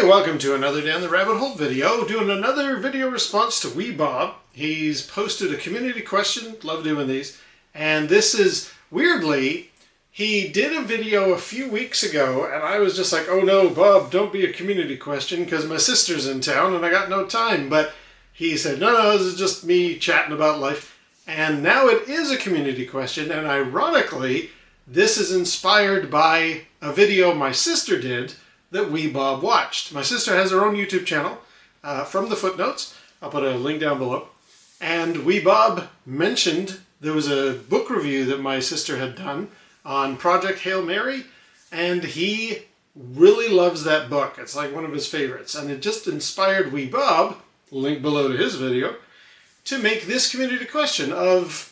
welcome to another Down the Rabbit Hole video, doing another video response to Wee Bob. He's posted a community question, love doing these, and this is, weirdly, he did a video a few weeks ago, and I was just like, oh no, Bob, don't be a community question, because my sister's in town and I got no time, but he said, no, this is just me chatting about life, and now it is a community question, and ironically, this is inspired by a video my sister did that Wee Bob watched. My sister has her own YouTube channel, from the footnotes. I'll put a link down below. And Wee Bob mentioned there was a book review that my sister had done on Project Hail Mary, and he really loves that book. It's like one of his favorites. And it just inspired Wee Bob, link below to his video, to make this community question of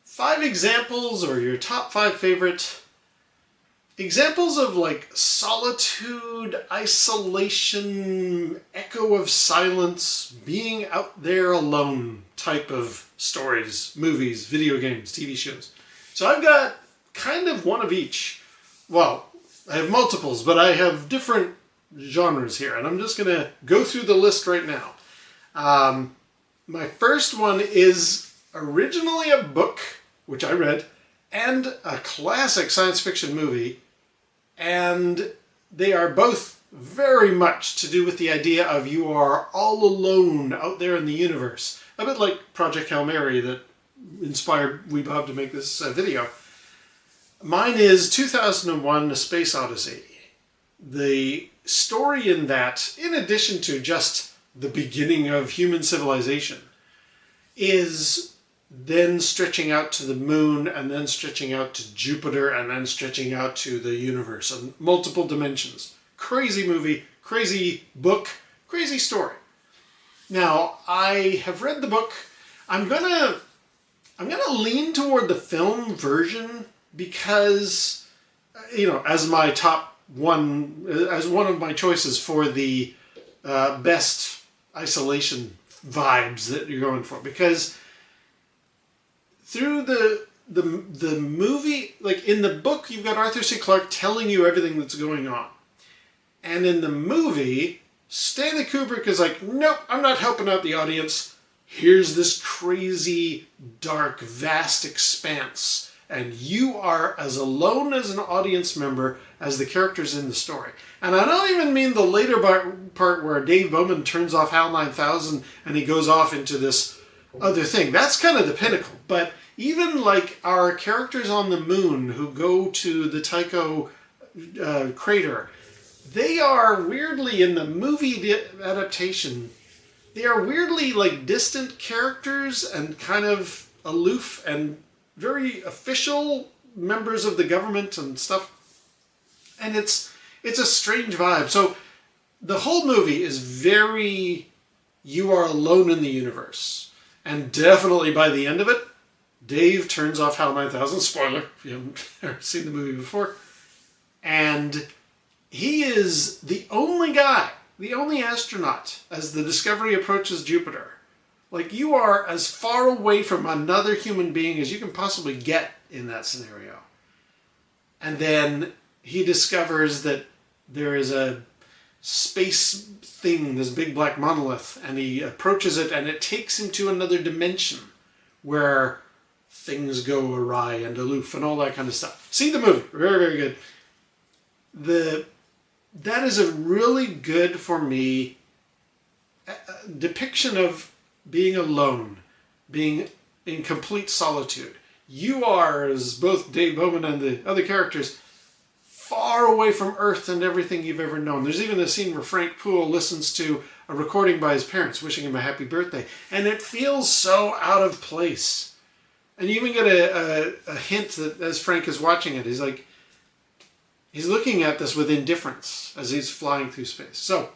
5 examples or your top 5 favorite examples of like solitude, isolation, echo of silence, being out there alone type of stories, movies, video games, TV shows. So I've got kind of one of each. Well, I have multiples, but I have different genres here, and I'm just going to go through the list right now. My first one is originally a book, which I read, and a classic science fiction movie. And they are both very much to do with the idea of you are all alone out there in the universe. A bit like Project Hail Mary that inspired Wee Bob to make this video. Mine is 2001: A Space Odyssey. The story in that, in addition to just the beginning of human civilization, is then stretching out to the moon, and then stretching out to Jupiter, and then stretching out to the universe in multiple dimensions. Crazy movie, crazy book, crazy story. Now, I have read the book. I'm gonna lean toward the film version because, you know, as my top one, as one of my choices for the best isolation vibes that you're going for, because through the movie, like in the book, you've got Arthur C. Clarke telling you everything that's going on. And in the movie, Stanley Kubrick is like, nope, I'm not helping out the audience. Here's this crazy, dark, vast expanse. And you are as alone as an audience member as the characters in the story. And I don't even mean the later part where Dave Bowman turns off HAL 9000 and he goes off into this other thing. That's kind of the pinnacle. But even like our characters on the moon who go to the Tycho crater, they are weirdly, in the movie adaptation, they are weirdly like distant characters and kind of aloof and very official members of the government and stuff. And it's a strange vibe. So the whole movie is very, you are alone in the universe. And definitely by the end of it, Dave turns off HAL 9000, spoiler if you haven't ever seen the movie before, and he is the only guy, the only astronaut, as the Discovery approaches Jupiter. Like, you are as far away from another human being as you can possibly get in that scenario. And then he discovers that there is a space thing, this big black monolith, and he approaches it, and it takes him to another dimension where things go awry and aloof and all that kind of stuff. See the movie. Very, very good. That is a really good, for me, depiction of being alone, being in complete solitude. You are, as both Dave Bowman and the other characters, far away from Earth and everything you've ever known. There's even a scene where Frank Poole listens to a recording by his parents wishing him a happy birthday, and it feels so out of place. And you even get a hint that as Frank is watching it, he's like, he's looking at this with indifference as he's flying through space. So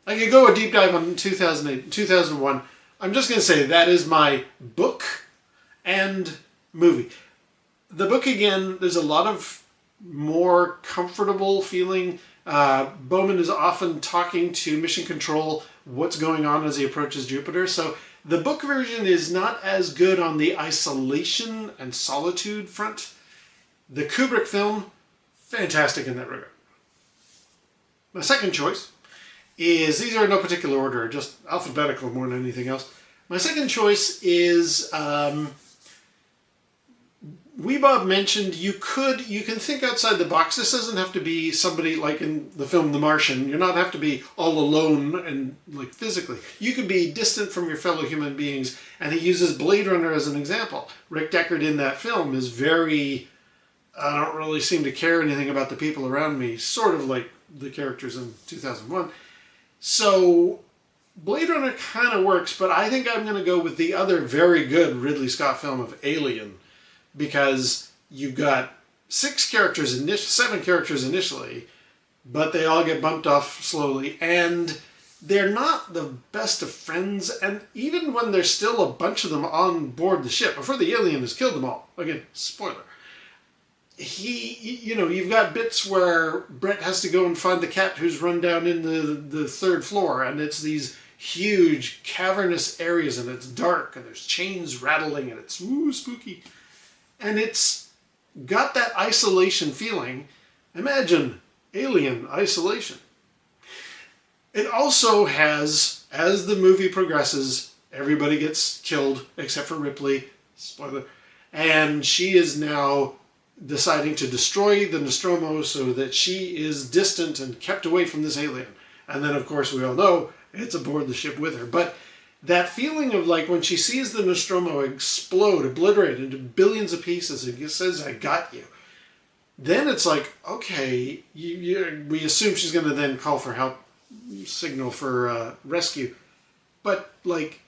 I could go a deep dive on 2008, 2001. I'm just going to say that is my book and movie. The book, again, there's a lot of more comfortable feeling. Bowman is often talking to Mission Control what's going on as he approaches Jupiter. So the book version is not as good on the isolation and solitude front. The Kubrick film, fantastic in that regard. My second choice is, these are in no particular order, just alphabetical more than anything else. My second choice is, Weebob mentioned you can think outside the box. This doesn't have to be somebody like in the film The Martian. You don't have to be all alone and like physically. You could be distant from your fellow human beings, and he uses Blade Runner as an example. Rick Deckard in that film is very, I don't really seem to care anything about the people around me, sort of like the characters in 2001. So Blade Runner kind of works, but I think I'm going to go with the other very good Ridley Scott film of Alien, because you've got 7 characters initially, but they all get bumped off slowly, and they're not the best of friends, and even when there's still a bunch of them on board the ship, before the alien has killed them all, again, spoiler, you've got bits where Brett has to go and find the cat who's run down in the 3rd floor, and it's these huge cavernous areas, and it's dark, and there's chains rattling, and it's spooky. And it's got that isolation feeling. Imagine Alien isolation. It also has, as the movie progresses, everybody gets killed except for Ripley, spoiler, and she is now deciding to destroy the Nostromo so that she is distant and kept away from this alien. And then, of course, we all know it's aboard the ship with her. But that feeling of like when she sees the Nostromo explode, obliterate into billions of pieces, and it says, "I got you." Then it's like, okay, we assume she's going to then call for help, signal for rescue. But like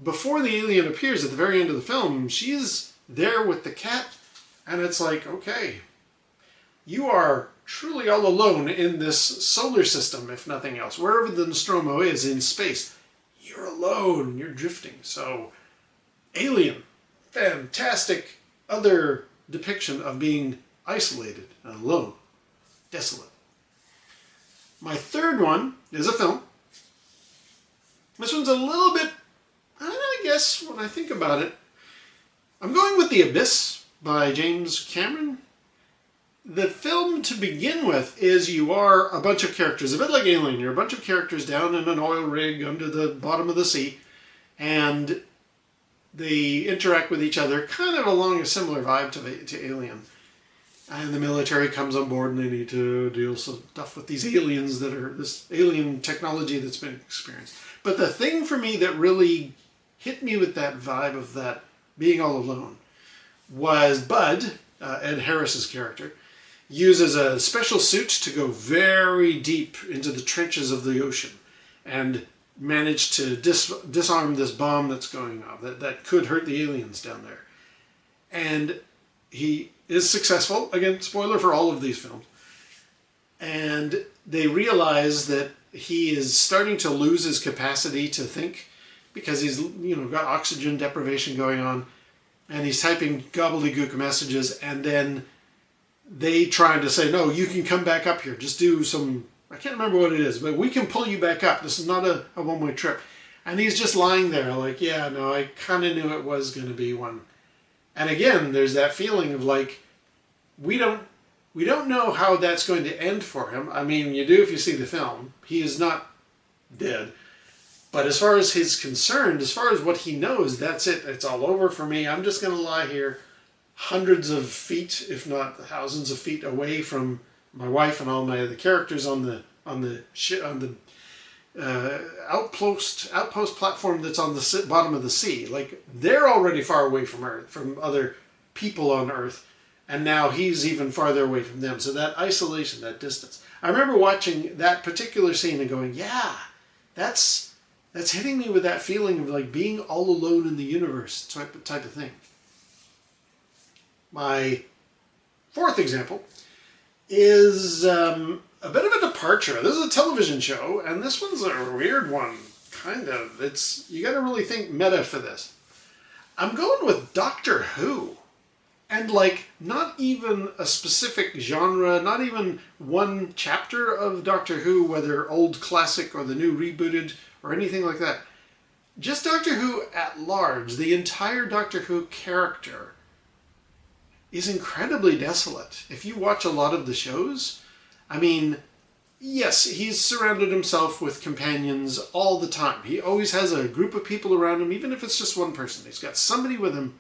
before the alien appears at the very end of the film, she's there with the cat, and it's like, okay, you are truly all alone in this solar system, if nothing else. Wherever the Nostromo is in space, you're alone, you're drifting. So, Alien, fantastic other depiction of being isolated and alone, desolate. My third one is a film. This one's a little bit, I guess, when I think about it, I'm going with The Abyss by James Cameron. The film, to begin with, is you are a bunch of characters, a bit like Alien. You're a bunch of characters down in an oil rig under the bottom of the sea, and they interact with each other kind of along a similar vibe to Alien. And the military comes on board, and they need to deal some stuff with these aliens that are, this alien technology that's been experienced. But the thing for me that really hit me with that vibe of that being all alone was Bud, Ed Harris's character, uses a special suit to go very deep into the trenches of the ocean and manage to disarm this bomb that's going off that could hurt the aliens down there. And he is successful. Again, spoiler for all of these films. And they realize that he is starting to lose his capacity to think because he's got oxygen deprivation going on, and he's typing gobbledygook messages, and then they trying to say, no, you can come back up here. Just do some, I can't remember what it is, but we can pull you back up. This is not a one-way trip. And he's just lying there like, yeah, no, I kind of knew it was going to be one. And again, there's that feeling of like, we don't know how that's going to end for him. I mean, you do if you see the film. He is not dead. But as far as he's concerned, as far as what he knows, that's it. It's all over for me. I'm just going to lie here hundreds of feet, if not thousands of feet away from my wife and all my other characters on the outpost platform that's on the bottom of the sea. Like, they're already far away from Earth, from other people on Earth, and now he's even farther away from them. So that isolation, that distance. I remember watching that particular scene and going, yeah, that's hitting me with that feeling of like being all alone in the universe type of thing. My fourth example is a bit of a departure. This is a television show, and this one's a weird one, kind of. You got to really think meta for this. I'm going with Doctor Who. And like, not even a specific genre, not even one chapter of Doctor Who, whether old classic or the new rebooted or anything like that. Just Doctor Who at large, the entire Doctor Who character is incredibly desolate. If you watch a lot of the shows, I mean, yes, he's surrounded himself with companions all the time. He always has a group of people around him, even if it's just one person. He's got somebody with him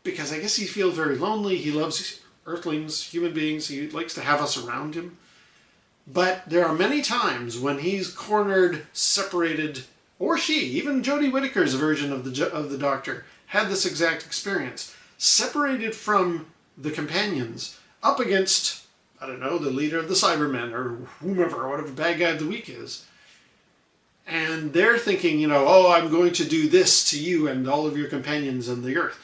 because I guess he feels very lonely. He loves earthlings, human beings. He likes to have us around him. But there are many times when he's cornered, separated, or she, even Jodie Whittaker's version of the Doctor, had this exact experience. Separated from the companions, up against, I don't know, the leader of the Cybermen, or whomever, or whatever bad guy of the week is. And they're thinking, you know, oh, I'm going to do this to you and all of your companions and the Earth.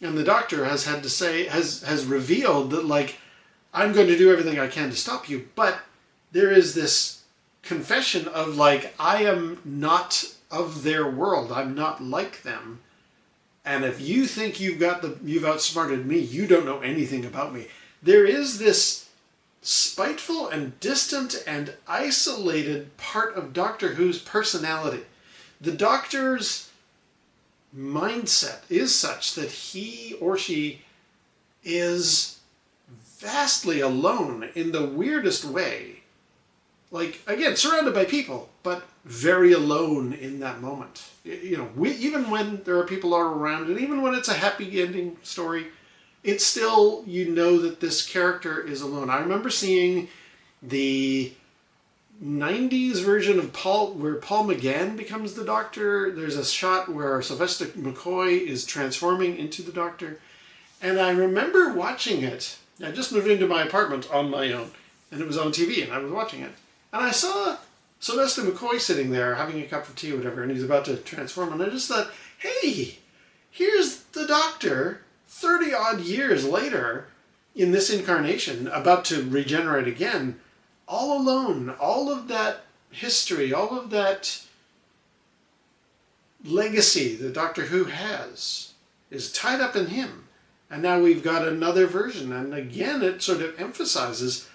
And the Doctor has had to say, has revealed that, like, I'm going to do everything I can to stop you, but there is this confession of, like, I am not of their world. I'm not like them. And if you think you've outsmarted me, you don't know anything about me. There is this spiteful and distant and isolated part of Doctor Who's personality. The Doctor's mindset is such that he or she is vastly alone in the weirdest way. Like, again, surrounded by people, but very alone in that moment. You know, even when there are people all around, and even when it's a happy ending story, it's still, you know that this character is alone. I remember seeing the 90s version of where Paul McGann becomes the Doctor. There's a shot where Sylvester McCoy is transforming into the Doctor. And I remember watching it. I just moved into my apartment on my own, and it was on TV, and I was watching it. And I saw Sylvester McCoy sitting there having a cup of tea or whatever, and he's about to transform. And I just thought, hey, here's the Doctor 30 odd years later in this incarnation, about to regenerate again, all alone. All of that history, all of that legacy that Doctor Who has is tied up in him. And now we've got another version. And again, it sort of emphasizes,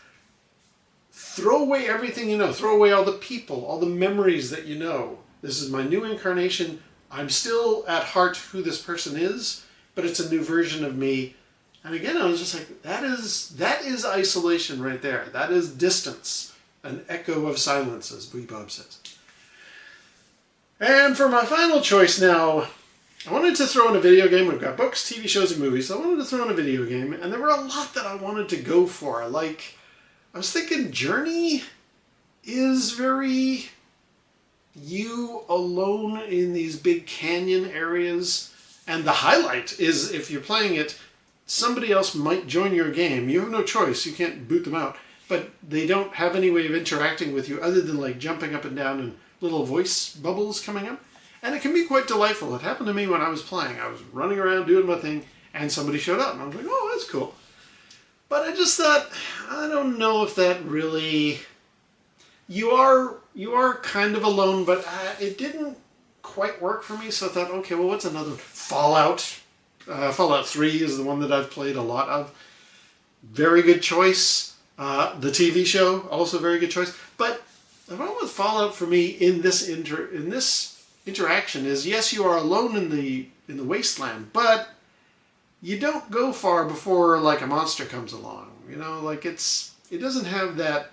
throw away everything you know. Throw away all the people, all the memories that you know. This is my new incarnation. I'm still at heart who this person is, but it's a new version of me. And again, I was just like, that is isolation right there. That is distance. An echo of silence, as Wee Bob says. And for my final choice now, I wanted to throw in a video game. We've got books, TV shows, and movies. So I wanted to throw in a video game, and there were a lot that I wanted to go for. Like, I was thinking Journey is very you alone in these big canyon areas. And the highlight is, if you're playing it, somebody else might join your game. You have no choice. You can't boot them out. But they don't have any way of interacting with you other than, like, jumping up and down and little voice bubbles coming up. And it can be quite delightful. It happened to me when I was playing. I was running around doing my thing, and somebody showed up. And I was like, oh, that's cool. But I just thought, I don't know if that really... You are kind of alone, but it didn't quite work for me. So I thought, okay, well, what's another? Fallout. Fallout 3 is the one that I've played a lot of. Very good choice. The TV show, also very good choice. But the problem with Fallout for me in this interaction is, yes, you are alone in the wasteland, but you don't go far before, like, a monster comes along. You know, like, it doesn't have that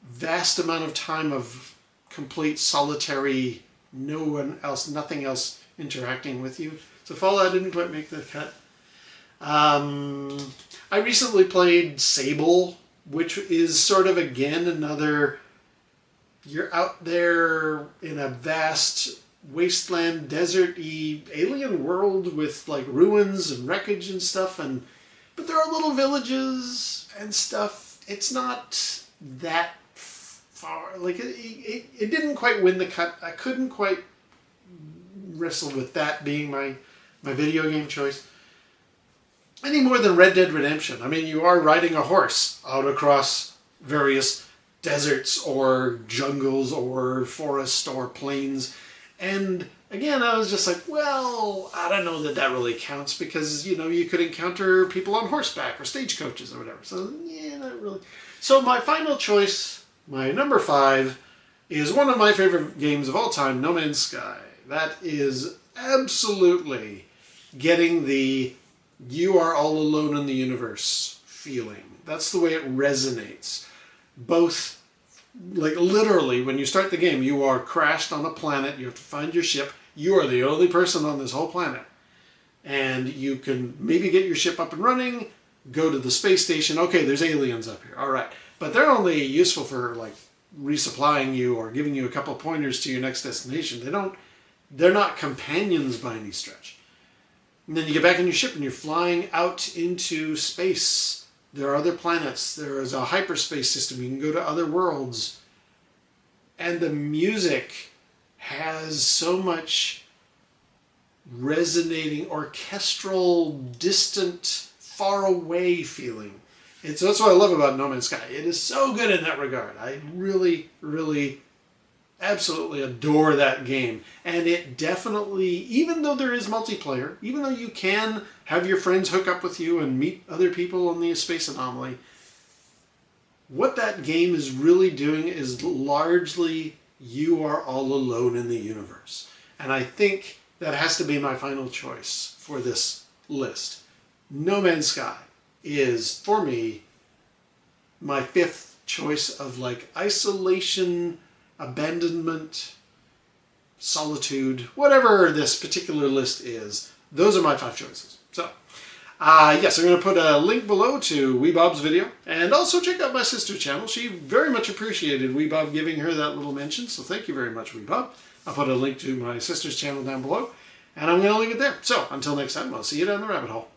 vast amount of time of complete solitary, nothing else interacting with you. So Fallout didn't quite make the cut. I recently played Sable, which is sort of, again, another... You're out there in a vast wasteland, desert-y alien world with, like, ruins and wreckage and stuff, but there are little villages and stuff. It's not that far. Like, it didn't quite win the cut. I couldn't quite wrestle with that being my video game choice. Any more than Red Dead Redemption. I mean, you are riding a horse out across various deserts or jungles or forests or plains. And again, I was just like, well, I don't know that really counts because, you know, you could encounter people on horseback or stagecoaches or whatever. So, yeah, not really. So my final choice, my number 5, is one of my favorite games of all time, No Man's Sky. That is absolutely getting the you are all alone in the universe feeling. That's the way it resonates. both, like literally, when you start the game, you are crashed on a planet. You have to find your ship. You are the only person on this whole planet. And you can maybe get your ship up and running, go to the space station. Okay, there's aliens up here. All right. But they're only useful for like resupplying you or giving you a couple pointers to your next destination. They're not companions by any stretch. And then you get back on your ship and you're flying out into space. There are other planets. There is a hyperspace system. You can go to other worlds. And the music has so much resonating, orchestral, distant, far away feeling. And so that's what I love about No Man's Sky. It is so good in that regard. I really, really, absolutely adore that game. And it definitely, even though there is multiplayer, even though you can have your friends hook up with you and meet other people on the Space Anomaly, what that game is really doing is largely you are all alone in the universe. And I think that has to be my final choice for this list. No Man's Sky is, for me, my fifth choice of like isolation, abandonment, solitude, whatever this particular list is. Those are my 5 choices. So, yes, I'm going to put a link below to Wee Bob's video. And also check out my sister's channel. She very much appreciated Wee Bob giving her that little mention. So thank you very much, Wee Bob. I'll put a link to my sister's channel down below. And I'm going to leave it there. So, until next time, I'll see you down the rabbit hole.